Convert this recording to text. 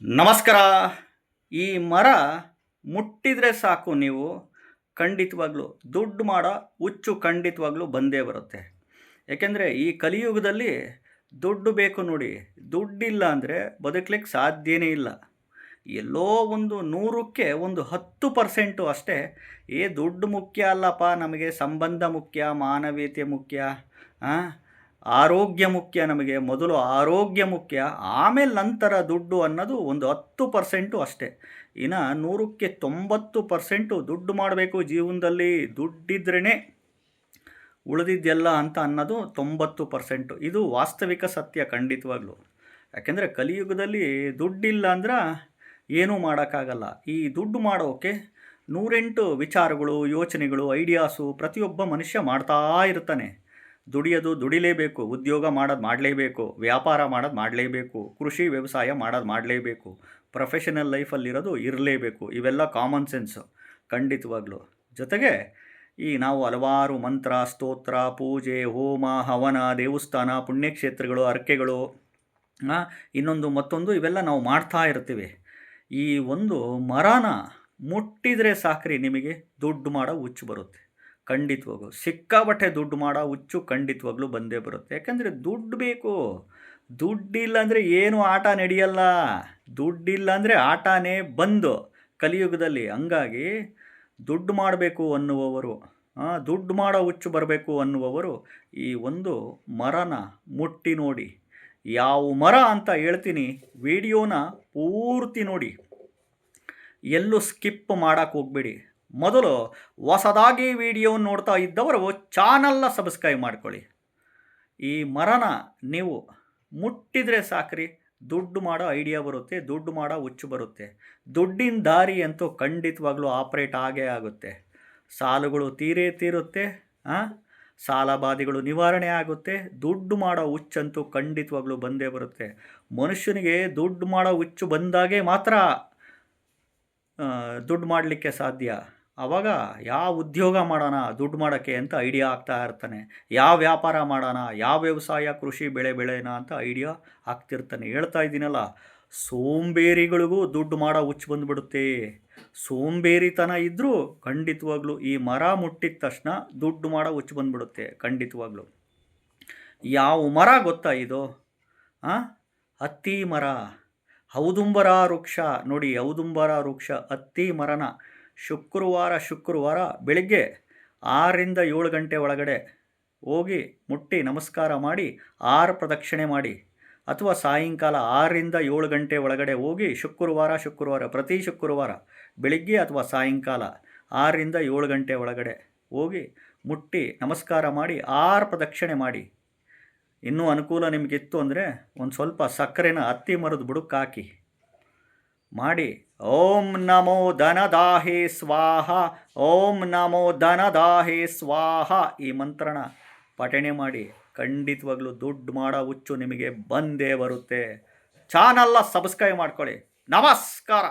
ನಮಸ್ಕಾರ. ಈ ಮರ ಮುಟ್ಟಿದರೆ ಸಾಕು ನೀವು ಖಂಡಿತವಾಗ್ಲೂ ದುಡ್ಡು ಮಾಡೋ ಹುಚ್ಚು ಖಂಡಿತವಾಗ್ಲೂ ಬಂದೇ ಬರುತ್ತೆ. ಏಕೆಂದರೆ ಈ ಕಲಿಯುಗದಲ್ಲಿ ದುಡ್ಡು ಬೇಕು ನೋಡಿ. ದುಡ್ಡಿಲ್ಲ ಅಂದರೆ ಬದುಕಲಿಕ್ಕೆ ಸಾಧ್ಯನೇ ಇಲ್ಲ. ಎಲ್ಲೋ ಒಂದು 100ಕ್ಕೆ ಒಂದು 10% ಅಷ್ಟೇ ದುಡ್ಡು ಮುಖ್ಯ ಅಲ್ಲಪ್ಪ, ನಮಗೆ ಸಂಬಂಧ ಮುಖ್ಯ, ಮಾನವೀಯತೆ ಮುಖ್ಯ, ಆರೋಗ್ಯ ಮುಖ್ಯ, ನಮಗೆ ಮೊದಲು ಆರೋಗ್ಯ ಮುಖ್ಯ, ಆಮೇಲೆ ನಂತರ ದುಡ್ಡು ಅನ್ನೋದು ಒಂದು 10% ಅಷ್ಟೇ. ಇನ್ನು 100ಕ್ಕೆ 90% ದುಡ್ಡು ಮಾಡಬೇಕು ಜೀವನದಲ್ಲಿ, ದುಡ್ಡಿದ್ರೇ ಉಳಿದಿದ್ದೆಲ್ಲ ಅಂತ ಅನ್ನೋದು 90%. ಇದು ವಾಸ್ತವಿಕ ಸತ್ಯ ಖಂಡಿತವಾಗ್ಲೂ. ಯಾಕೆಂದರೆ ಕಲಿಯುಗದಲ್ಲಿ ದುಡ್ಡಿಲ್ಲ ಅಂದ್ರೆ ಏನೂ ಮಾಡೋಕ್ಕಾಗಲ್ಲ. ಈ ದುಡ್ಡು ಮಾಡೋಕ್ಕೆ 108 ವಿಚಾರಗಳು, ಯೋಚನೆಗಳು, ಐಡಿಯಾಸು ಪ್ರತಿಯೊಬ್ಬ ಮನುಷ್ಯ ಮಾಡ್ತಾ ಇರ್ತಾನೆ. ದುಡಿಯೋದು ದುಡಿಲೇಬೇಕು, ಉದ್ಯೋಗ ಮಾಡೋದು ಮಾಡಲೇಬೇಕು, ವ್ಯಾಪಾರ ಮಾಡೋದು ಮಾಡಲೇಬೇಕು, ಕೃಷಿ ವ್ಯವಸಾಯ ಮಾಡೋದು ಮಾಡಲೇಬೇಕು, ಪ್ರೊಫೆಷನಲ್ ಲೈಫಲ್ಲಿರೋದು ಇರಲೇಬೇಕು. ಇವೆಲ್ಲ ಕಾಮನ್ ಸೆನ್ಸು ಖಂಡಿತವಾಗ್ಲೂ. ಜೊತೆಗೆ ನಾವು ಹಲವಾರು ಮಂತ್ರ, ಸ್ತೋತ್ರ, ಪೂಜೆ, ಹೋಮ, ಹವನ, ದೇವಸ್ಥಾನ, ಪುಣ್ಯಕ್ಷೇತ್ರಗಳು, ಹರಕೆಗಳು, ಇನ್ನೊಂದು ಮತ್ತೊಂದು ಇವೆಲ್ಲ ನಾವು ಮಾಡ್ತಾ ಇರ್ತೀವಿ. ಈ ಒಂದು ಮರನ ಮುಟ್ಟಿದರೆ ಸಾಕ್ರಿ ನಿಮಗೆ ದುಡ್ಡು ಮಾಡೋ ಹುಚ್ಚು ಬರುತ್ತೆ. ಖಂಡಿತವಾಗೂ ಸಿಕ್ಕಾಬಟ್ಟೆ ದುಡ್ಡು ಮಾಡೋ ಹುಚ್ಚು ಖಂಡಿತವಾಗ್ಲೂ ಬಂದೇ ಬರುತ್ತೆ. ಯಾಕಂದರೆ ದುಡ್ಡು ಬೇಕು. ದುಡ್ಡಿಲ್ಲ ಅಂದರೆ ಏನು ಆಟ ನಡೆಯಲ್ಲ. ದುಡ್ಡಿಲ್ಲ ಅಂದರೆ ಆಟನೇ ಬಂದು ಕಲಿಯುಗದಲ್ಲಿ. ಹಂಗಾಗಿ ದುಡ್ಡು ಮಾಡಬೇಕು ಅನ್ನುವವರು, ದುಡ್ಡು ಮಾಡೋ ಹುಚ್ಚು ಬರಬೇಕು ಅನ್ನುವವರು ಈ ಒಂದು ಮರನ ಮುಟ್ಟಿ ನೋಡಿ. ಯಾವ ಮರ ಅಂತ ಹೇಳ್ತೀನಿ, ವಿಡಿಯೋನ ಪೂರ್ತಿ ನೋಡಿ, ಎಲ್ಲೂ ಸ್ಕಿಪ್ ಮಾಡೋಕ್ಕೆ ಹೋಗಬೇಡಿ. ಮೊದಲು ಹೊಸದಾಗಿ ವಿಡಿಯೋ ನೋಡ್ತಾ ಇದ್ದವರು ಚಾನಲ್ನ ಸಬ್ಸ್ಕ್ರೈಬ್ ಮಾಡ್ಕೊಳ್ಳಿ. ಈ ಮರನ ನೀವು ಮುಟ್ಟಿದರೆ ಸಾಕ್ರಿ, ದುಡ್ಡು ಮಾಡೋ ಐಡಿಯಾ ಬರುತ್ತೆ, ದುಡ್ಡು ಮಾಡೋ ಹುಚ್ಚು ಬರುತ್ತೆ. ದುಡ್ಡಿನ ದಾರಿ ಅಂತೂ ಖಂಡಿತವಾಗ್ಲೂ ಆಪ್ರೇಟ್ ಆಗೇ ಆಗುತ್ತೆ. ಸಾಲಗಳು ತೀರುತ್ತೆ, ಸಾಲಬಾಧೆಗಳು ನಿವಾರಣೆ ಆಗುತ್ತೆ. ದುಡ್ಡು ಮಾಡೋ ಹುಚ್ಚಂತೂ ಖಂಡಿತವಾಗ್ಲೂ ಬಂದೇ ಬರುತ್ತೆ. ಮನುಷ್ಯನಿಗೆ ದುಡ್ಡು ಮಾಡೋ ಹುಚ್ಚು ಬಂದಾಗೆ ಮಾತ್ರ ದುಡ್ಡು ಮಾಡಲಿಕ್ಕೆ ಸಾಧ್ಯ. ಆವಾಗ ಯಾವ ಉದ್ಯೋಗ ಮಾಡೋಣ ದುಡ್ಡು ಮಾಡೋಕ್ಕೆ ಅಂತ ಐಡಿಯಾ ಆಗ್ತಾ ಇರ್ತಾನೆ. ಯಾವ ವ್ಯಾಪಾರ ಮಾಡೋಣ, ಯಾವ ವ್ಯವಸಾಯ, ಕೃಷಿ ಬೆಳೆ ಬೆಳೆಯೋಣ ಅಂತ ಐಡಿಯಾ ಆಗ್ತಿರ್ತಾನೆ. ಹೇಳ್ತಾ ಇದ್ದೀನಲ್ಲ, ಸೋಂಬೇರಿಗಳಿಗೂ ದುಡ್ಡು ಮಾಡೋ ಹುಚ್ಚು ಬಂದುಬಿಡುತ್ತೆ. ಸೋಂಬೇರಿತನ ಇದ್ದರೂ ಖಂಡಿತವಾಗ್ಲೂ ಈ ಮರ ಮುಟ್ಟಿದ ತಕ್ಷಣ ದುಡ್ಡು ಮಾಡೋ ಹುಚ್ಚು ಬಂದುಬಿಡುತ್ತೆ ಖಂಡಿತವಾಗ್ಲೂ. ಯಾವ ಮರ ಗೊತ್ತಾ ಇದು? ಹತ್ತಿ ಮರ, ಔದುಂಬರ ವೃಕ್ಷ ನೋಡಿ. ಔದುಂಬರ ವೃಕ್ಷ, ಹತ್ತಿ ಮರನ ಶುಕ್ರವಾರ ಬೆಳಗ್ಗೆ 6ರಿಂದ 7 ಗಂಟೆ ಒಳಗಡೆ ಹೋಗಿ ಮುಟ್ಟಿ ನಮಸ್ಕಾರ ಮಾಡಿ 6 ಪ್ರದಕ್ಷಿಣೆ ಮಾಡಿ, ಅಥವಾ ಸಾಯಂಕಾಲ 6ರಿಂದ 7 ಗಂಟೆ ಒಳಗಡೆ ಹೋಗಿ ಶುಕ್ರವಾರ ಪ್ರತಿ ಶುಕ್ರವಾರ ಬೆಳಿಗ್ಗೆ ಅಥವಾ ಸಾಯಂಕಾಲ 6ರಿಂದ 7 ಗಂಟೆ ಒಳಗಡೆ ಹೋಗಿ ಮುಟ್ಟಿ ನಮಸ್ಕಾರ ಮಾಡಿ 6 ಪ್ರದಕ್ಷಿಣೆ ಮಾಡಿ. ಇನ್ನೂ ಅನುಕೂಲ ನಿಮಗಿತ್ತು ಅಂದರೆ ಒಂದು ಸ್ವಲ್ಪ ಸಕ್ಕರೆನ ಹತ್ತಿ ಮರದ ಬುಡಕ್ಕೆ ಹಾಕಿ ಮಾಡಿ, ಓಂ ನಮೋ ಧನದಾಹೇ ಸ್ವಾಹ, ಓಂ ನಮೋ ಧನದಾಹೇ ಸ್ವಾಹ ಈ ಮಂತ್ರನ ಪಠಣೆ ಮಾಡಿ. ಖಂಡಿತವಾಗ್ಲೂ ದುಡ್ಡು ಮಾಡೋ ಹುಚ್ಚು ನಿಮಗೆ ಬಂದೇ ಬರುತ್ತೆ. ಚಾನಲ್ನ ಸಬ್ಸ್ಕ್ರೈಬ್ ಮಾಡ್ಕೊಳ್ಳಿ. ನಮಸ್ಕಾರ.